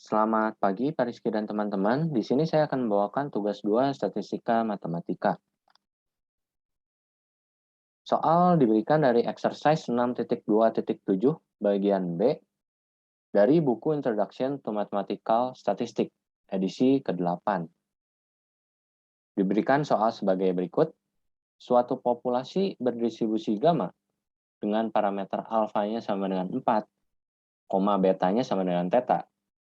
Selamat pagi, Pak Rizky dan teman-teman. Di sini saya akan membawakan tugas 2 Statistika Matematika. Soal diberikan dari exercise 6.2.7 bagian B dari buku Introduction to Mathematical Statistics, edisi ke-8. Diberikan soal sebagai berikut. Suatu populasi berdistribusi gamma dengan parameter alfanya sama dengan 4, betanya sama dengan theta,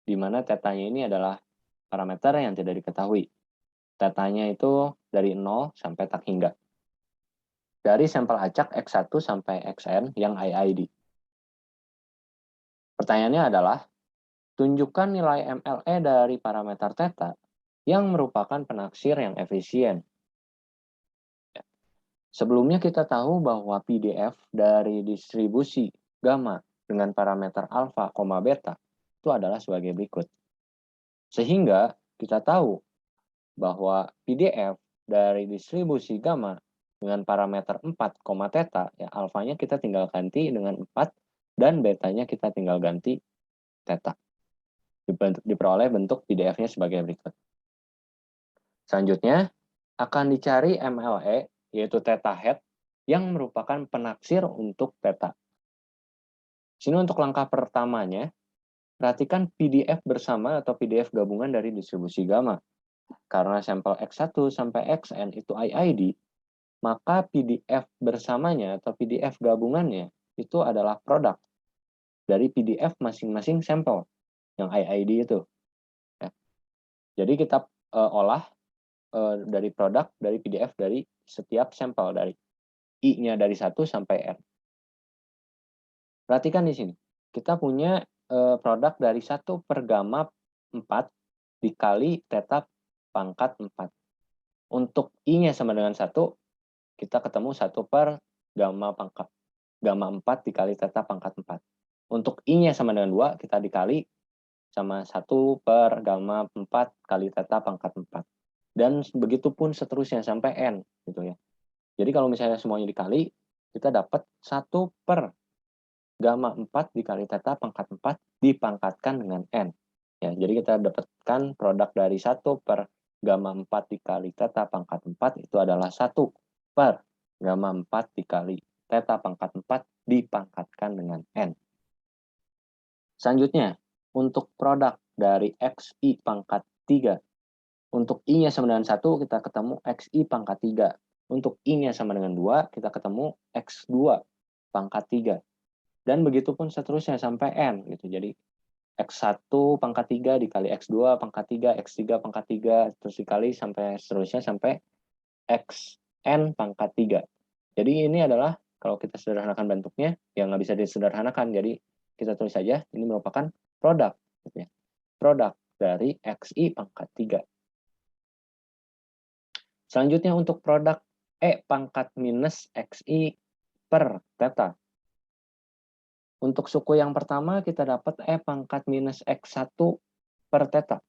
di mana tetanya ini adalah parameter yang tidak diketahui. Tetanya itu dari 0 sampai tak hingga. Dari sampel acak X1 sampai Xn yang IID. Pertanyaannya adalah, tunjukkan nilai MLE dari parameter theta yang merupakan penaksir yang efisien. Sebelumnya kita tahu bahwa PDF dari distribusi gamma dengan parameter alfa, beta itu adalah sebagai berikut. Sehingga kita tahu bahwa PDF dari distribusi gamma dengan parameter 4, theta, ya alfanya kita tinggal ganti dengan 4 dan betanya kita tinggal ganti theta. Diperoleh bentuk PDF-nya sebagai berikut. Selanjutnya akan dicari MLE, yaitu theta hat, yang merupakan penaksir untuk theta. Sini untuk langkah pertamanya, perhatikan PDF bersama atau PDF gabungan dari distribusi gamma. Karena sampel X1 sampai Xn itu IID, maka PDF bersamanya atau PDF gabungannya itu adalah produk dari PDF masing-masing sampel yang IID itu. Ya. Jadi kita olah dari produk dari PDF dari setiap sampel, dari I-nya dari 1 sampai N. Perhatikan di sini. Kita punya produk dari 1 per gamma 4 dikali theta pangkat 4. Untuk I-nya sama dengan 1, kita ketemu 1 per gamma 4 dikali theta pangkat 4. Untuk I-nya sama dengan 2, kita dikali sama 1 per gamma 4 kali theta pangkat 4. Dan begitu pun seterusnya sampai N. Gitu ya. Jadi kalau misalnya semuanya dikali, kita dapat 1 per gamma 4 dikali theta pangkat 4 dipangkatkan dengan N. Ya, jadi kita dapatkan produk dari 1 per gamma 4 dikali theta pangkat 4 itu adalah 1 per gamma 4 dikali theta pangkat 4 dipangkatkan dengan N. Selanjutnya, untuk produk dari XI pangkat 3. Untuk I-nya sama dengan 1, kita ketemu XI pangkat 3. Untuk I-nya sama dengan 2, kita ketemu X2 pangkat 3. Dan begitu pun seterusnya sampai N. Gitu. Jadi, X1 pangkat 3 dikali X2 pangkat 3, X3 pangkat 3, terus dikali sampai seterusnya sampai Xn pangkat 3. Jadi ini adalah, kalau kita sederhanakan bentuknya, yang nggak bisa disederhanakan. Jadi kita tulis saja, ini merupakan produk. Gitu ya. Produk dari XI pangkat 3. Selanjutnya untuk produk E pangkat minus XI per theta. Untuk suku yang pertama kita dapat E pangkat minus X1 per theta.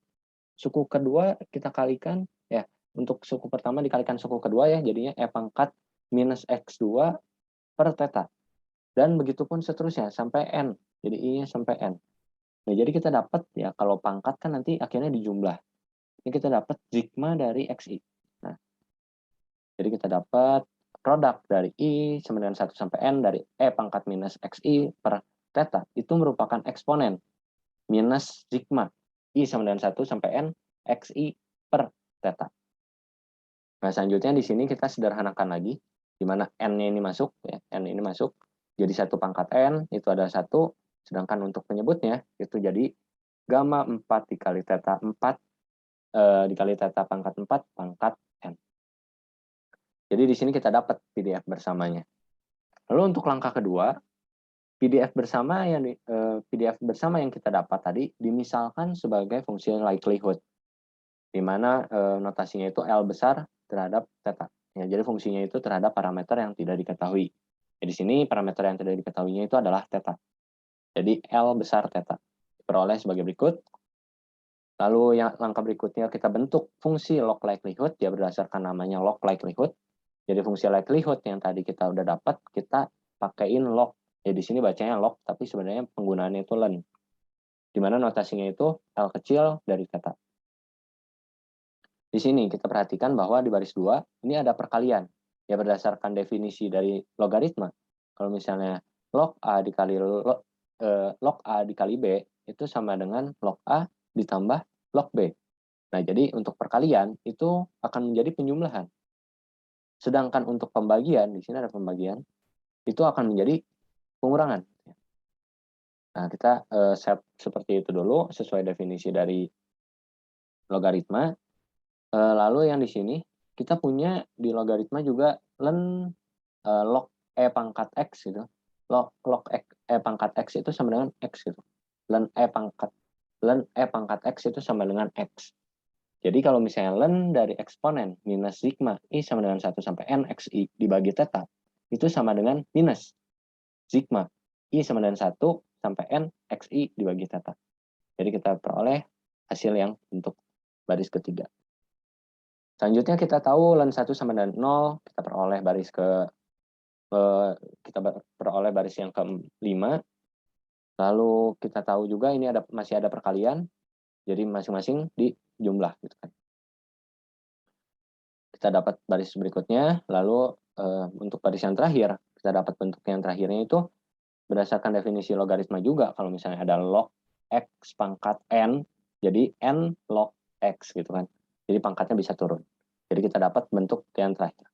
Suku kedua kita kalikan, ya untuk suku pertama dikalikan suku kedua ya, jadinya E pangkat minus X2 per theta. Dan begitu pun seterusnya sampai N, jadi I-nya sampai N. Nah jadi kita dapat ya, kalau pangkat kan nanti akhirnya dijumlah. Ini kita dapat sigma dari XI. Nah, jadi kita dapat produk dari I sama dengan 1 sampai N dari E pangkat minus XI per theta. Itu merupakan eksponen minus sigma I sama dengan 1 sampai N XI per theta. Nah, selanjutnya di sini kita sederhanakan lagi, di mana N-nya ini masuk, ya, N ini masuk, jadi 1 pangkat N, itu ada 1, sedangkan untuk penyebutnya, itu jadi gamma 4 dikali theta 4, dikali theta pangkat 4, pangkat N. Jadi di sini kita dapat PDF bersamanya. Lalu untuk langkah kedua, PDF bersama yang kita dapat tadi dimisalkan sebagai fungsi likelihood, di mana notasinya itu L besar terhadap theta. Ya, jadi fungsinya itu terhadap parameter yang tidak diketahui. Ya, di sini parameter yang tidak diketahuinya itu adalah theta. Jadi L besar theta. Diperoleh sebagai berikut. Lalu yang langkah berikutnya kita bentuk fungsi log likelihood, ya berdasarkan namanya log likelihood. Jadi fungsi likelihood yang tadi kita udah dapat, kita pakaiin log. Ya di sini bacanya log, tapi sebenarnya penggunaannya itu len. di mana notasinya itu L kecil dari theta. Di sini kita perhatikan bahwa di baris 2 ini ada perkalian. Ya berdasarkan definisi dari logaritma. Kalau misalnya log A dikali log A dikali B itu sama dengan log A ditambah log B. Nah, jadi untuk perkalian itu akan menjadi penjumlahan. Sedangkan untuk pembagian, di sini ada pembagian, itu akan menjadi pengurangan. Nah, kita set seperti itu dulu sesuai definisi dari logaritma. Lalu yang di sini kita punya di logaritma juga ln log E pangkat X gitu. Log E pangkat X itu sama dengan X gitu. Ln E pangkat X itu sama dengan X. Jadi kalau misalnya ln dari eksponen minus sigma I sama dengan 1 sampai N XI dibagi theta, itu sama dengan minus sigma I sama dengan 1 sampai N XI dibagi theta. Jadi kita peroleh hasil yang bentuk baris ketiga. Selanjutnya kita tahu ln 1 sama dengan 0, kita peroleh baris yang ke-5. Lalu kita tahu juga ini masih ada perkalian, jadi masing-masing dijumlah gitu kan. Kita dapat baris berikutnya, lalu untuk baris yang terakhir, kita dapat bentuk yang terakhirnya itu berdasarkan definisi logaritma juga. Kalau misalnya ada log X pangkat N, jadi N log X gitu kan. Jadi pangkatnya bisa turun. Jadi kita dapat bentuk yang terakhir.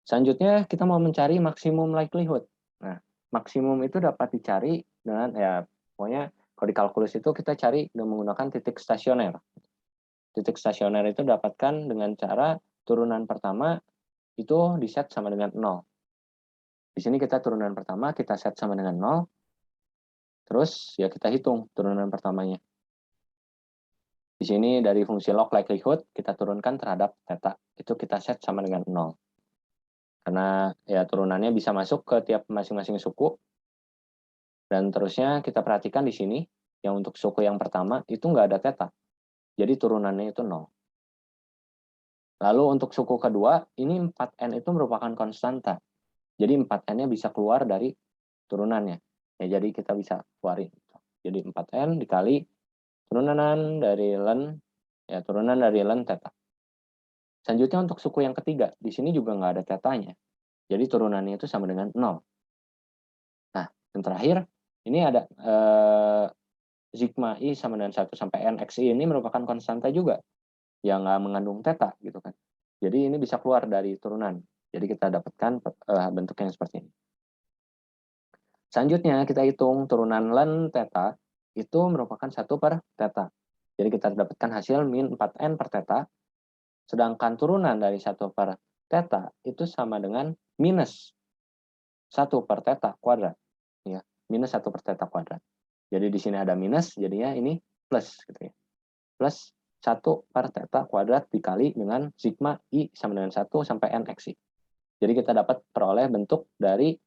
Selanjutnya kita mau mencari maksimum likelihood. Nah, maksimum itu dapat dicari dengan pokoknya kalau di kalkulus itu kita cari dengan menggunakan titik stasioner. Titik stasioner itu dapatkan dengan cara turunan pertama itu diset sama dengan 0. Di sini kita turunan pertama kita set sama dengan 0. Terus ya kita hitung turunan pertamanya. Di sini dari fungsi log likelihood kita turunkan terhadap theta. Itu kita set sama dengan 0. Karena ya turunannya bisa masuk ke tiap masing-masing suku. Dan terusnya kita perhatikan di sini, yang untuk suku yang pertama itu nggak ada theta. Jadi turunannya itu 0. Lalu untuk suku kedua, ini 4N itu merupakan konstanta. Jadi 4N-nya bisa keluar dari turunannya. Ya, jadi kita bisa keluarin. Jadi 4N dikali turunan dari ln theta. Selanjutnya untuk suku yang ketiga, di sini juga nggak ada tetanya. Jadi turunannya itu sama dengan 0. Nah, yang terakhir, ini ada sigma I sama dengan 1 sampai N XI ini merupakan konstanta juga. Yang nggak mengandung theta gitu kan. Jadi ini bisa keluar dari turunan. Jadi kita dapatkan bentuk yang seperti ini. Selanjutnya kita hitung turunan ln theta itu merupakan 1 per theta. Jadi kita dapatkan hasil min 4N per theta. Sedangkan turunan dari 1 per theta itu sama dengan minus 1 per theta kuadrat. Ya, minus 1 per theta kuadrat. Jadi di sini ada minus, jadinya ini plus. Gitu ya. Plus 1 per theta kuadrat dikali dengan sigma I sama dengan 1 sampai N XI. Jadi kita dapat peroleh bentuk dari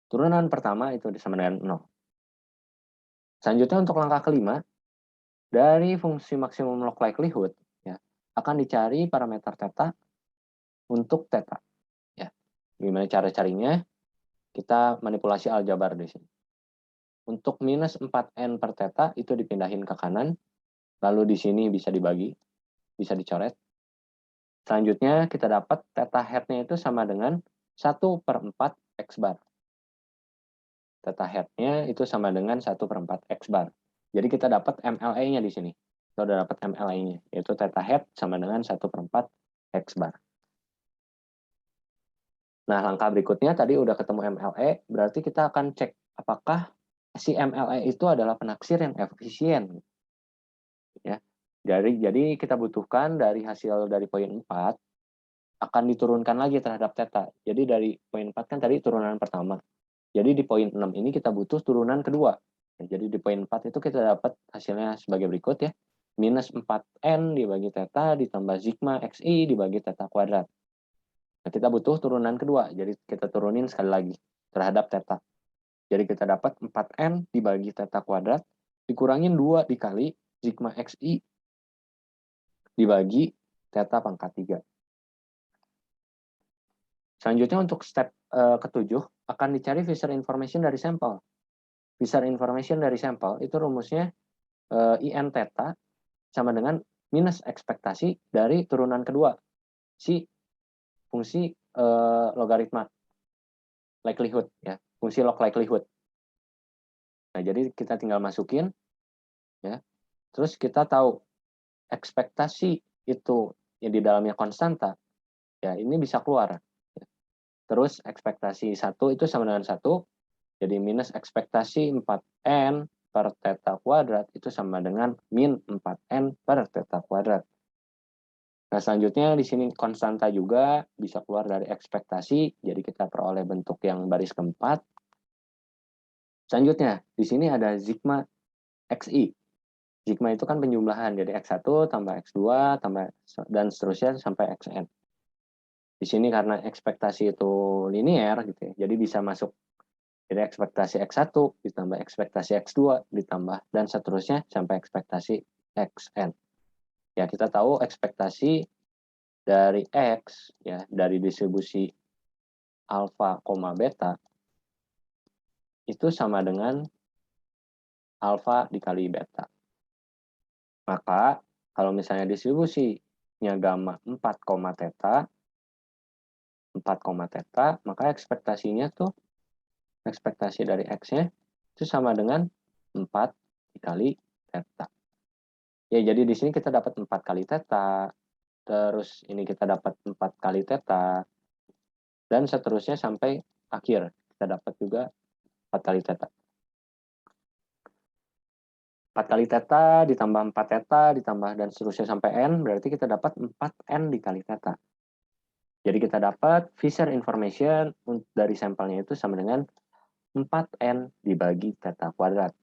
turunan pertama itu sama dengan 0. Selanjutnya untuk langkah kelima, dari fungsi maksimum log likelihood, ya, akan dicari parameter theta untuk theta. Ya. Gimana cara carinya? Kita manipulasi aljabar di sini. Untuk minus 4N per theta itu dipindahin ke kanan, lalu di sini bisa dibagi, bisa dicoret. Selanjutnya kita dapat theta head-nya itu sama dengan 1 per 4 X bar. Theta head-nya itu sama dengan 1 per 4 X bar. Jadi kita dapat MLA-nya di sini. Kita udah dapat MLA-nya, yaitu theta head sama dengan 1 per 4 X bar. Nah, langkah berikutnya tadi udah ketemu MLA, berarti kita akan cek apakah si MLA itu adalah penaksir yang efisien. Ya. Jadi kita butuhkan dari hasil dari poin 4, akan diturunkan lagi terhadap theta. Jadi dari poin 4 kan tadi turunan pertama. Jadi di poin 6 ini kita butuh turunan kedua. Jadi di poin 4 itu kita dapat hasilnya sebagai berikut ya. Minus 4N dibagi theta ditambah sigma XI dibagi theta kuadrat. Nah, kita butuh turunan kedua. Jadi kita turunin sekali lagi terhadap theta. Jadi kita dapat 4N dibagi theta kuadrat dikurangin 2 dikali sigma XI dibagi theta pangkat 3. Selanjutnya untuk step ketujuh akan dicari Fisher information dari sampel. Fisher information dari sampel itu rumusnya IN theta sama dengan minus ekspektasi dari turunan kedua si fungsi logaritma likelihood ya, fungsi log likelihood. Nah, jadi kita tinggal masukin ya. Terus kita tahu ekspektasi itu yang di dalamnya konstanta ya, ini bisa keluar. Terus ekspektasi 1 itu sama dengan 1, jadi minus ekspektasi 4n per theta kuadrat itu sama dengan min 4n per theta kuadrat. Nah, selanjutnya di sini konstanta juga bisa keluar dari ekspektasi, jadi kita peroleh bentuk yang baris keempat. Selanjutnya, di sini ada sigma xi. Sigma itu kan penjumlahan, jadi x1 tambah x2 tambah dan seterusnya sampai xn. Di sini karena ekspektasi itu linear gitu ya, jadi bisa masuk. Jadi ekspektasi x1 ditambah ekspektasi x2 ditambah dan seterusnya sampai ekspektasi xn. Ya, kita tahu ekspektasi dari x ya, dari distribusi alfa, beta itu sama dengan alfa dikali beta. Maka kalau misalnya distribusinya gamma 4, theta, maka ekspektasinya tuh, ekspektasi dari x-nya itu sama dengan 4 dikali theta. Ya, jadi di sini kita dapat 4 kali theta, terus ini kita dapat 4 kali theta, dan seterusnya sampai akhir. Kita dapat juga 4 kali theta. 4 kali theta ditambah 4 theta ditambah dan seterusnya sampai n, berarti kita dapat 4n dikali theta. Jadi kita dapat Fisher information dari sampelnya itu sama dengan 4n dibagi theta kuadrat.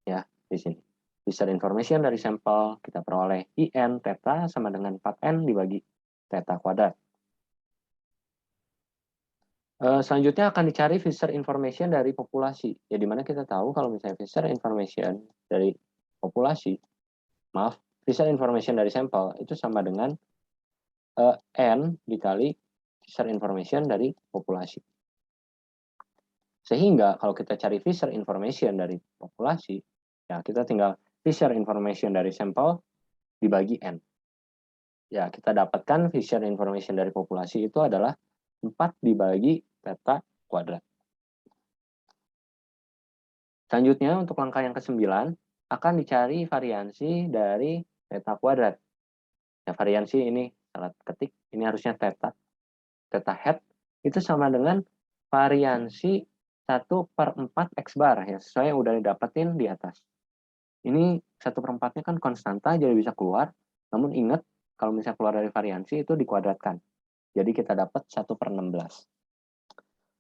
Ya, di sini. Fisher information dari sampel kita peroleh IN theta sama dengan 4n dibagi theta kuadrat. Selanjutnya akan dicari Fisher information dari populasi. Ya, dimana kita tahu kalau misalnya Fisher information dari populasi, Fisher information dari sampel itu sama dengan N dikali Fisher information dari populasi. Sehingga kalau kita cari Fisher information dari populasi, ya kita tinggal Fisher information dari sampel dibagi N. Ya, kita dapatkan Fisher information dari populasi itu adalah 4 dibagi theta kuadrat. Selanjutnya, untuk langkah yang ke-9, akan dicari variansi dari theta kuadrat. Ya, variansi ini, salah ketik, ini harusnya theta. Theta hat itu sama dengan variansi 1/4 X bar, ya, sesuai yang udah didapetin di atas. Ini 1/4-nya kan konstanta, jadi bisa keluar. Namun ingat, kalau misalnya keluar dari variansi itu dikuadratkan. Jadi kita dapat 1/16.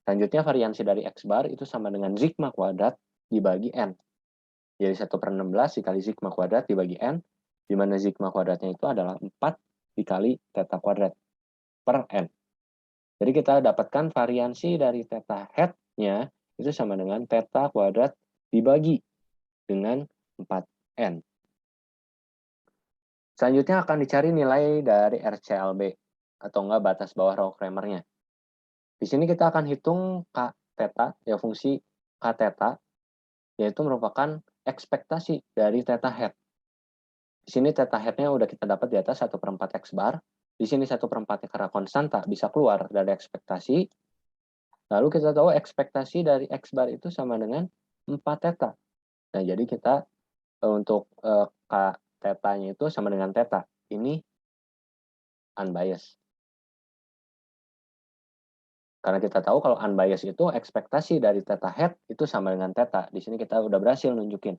Selanjutnya variansi dari X bar itu sama dengan sigma kuadrat dibagi N. Jadi 1/16 dikali sigma kuadrat dibagi N, di mana sigma kuadratnya itu adalah 4 dikali theta kuadrat per N. Jadi kita dapatkan variansi dari theta hat-nya itu sama dengan theta kuadrat dibagi dengan 4N. Selanjutnya akan dicari nilai dari RCLB atau enggak batas bawah Rao-Kramernya. Di sini kita akan hitung K theta, ya fungsi K theta, yaitu merupakan ekspektasi dari theta hat. Di sini theta hat-nya udah kita dapat di atas 1/4 X bar. Di sini 1/4-nya karena konstanta bisa keluar dari ekspektasi. Lalu kita tahu ekspektasi dari X bar itu sama dengan 4 theta. Nah, jadi kita untuk K theta-nya itu sama dengan theta. Ini unbiased. Karena kita tahu kalau unbiased itu ekspektasi dari theta hat itu sama dengan theta. Di sini kita udah berhasil nunjukin.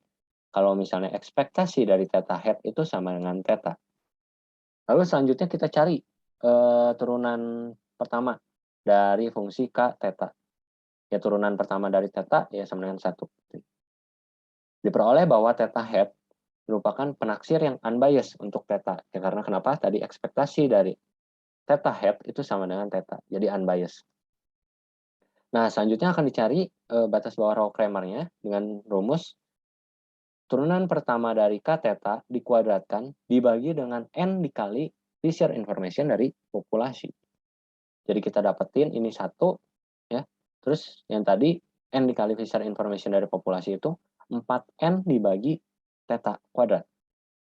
Kalau misalnya ekspektasi dari theta hat itu sama dengan theta. Lalu selanjutnya kita cari turunan pertama dari fungsi K theta. Ya, turunan pertama dari theta ya sama dengan 1. Diperoleh bahwa theta hat merupakan penaksir yang unbiased untuk theta. Ya, karena kenapa? Tadi ekspektasi dari theta hat itu sama dengan theta. Jadi unbiased. Nah, selanjutnya akan dicari batas bawah Rao-Kramernya dengan rumus turunan pertama dari K theta dikuadratkan dibagi dengan N dikali Fisher information dari populasi. Jadi kita dapetin ini 1, ya. Terus yang tadi N dikali Fisher information dari populasi itu 4N dibagi theta kuadrat.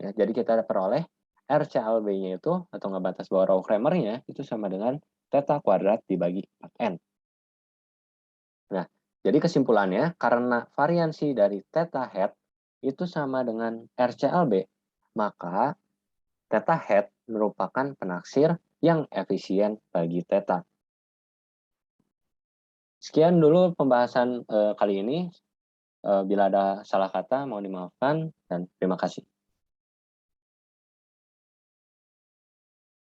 Ya, jadi kita peroleh RCLB-nya itu, atau nggak batas bawah Rao-Kramer-nya, itu sama dengan theta kuadrat dibagi 4N. Nah, jadi kesimpulannya, karena variansi dari theta hat itu sama dengan RCLB, maka theta hat merupakan penaksir yang efisien bagi theta. Sekian dulu pembahasan kali ini. Bila ada salah kata, mohon dimaafkan, dan terima kasih.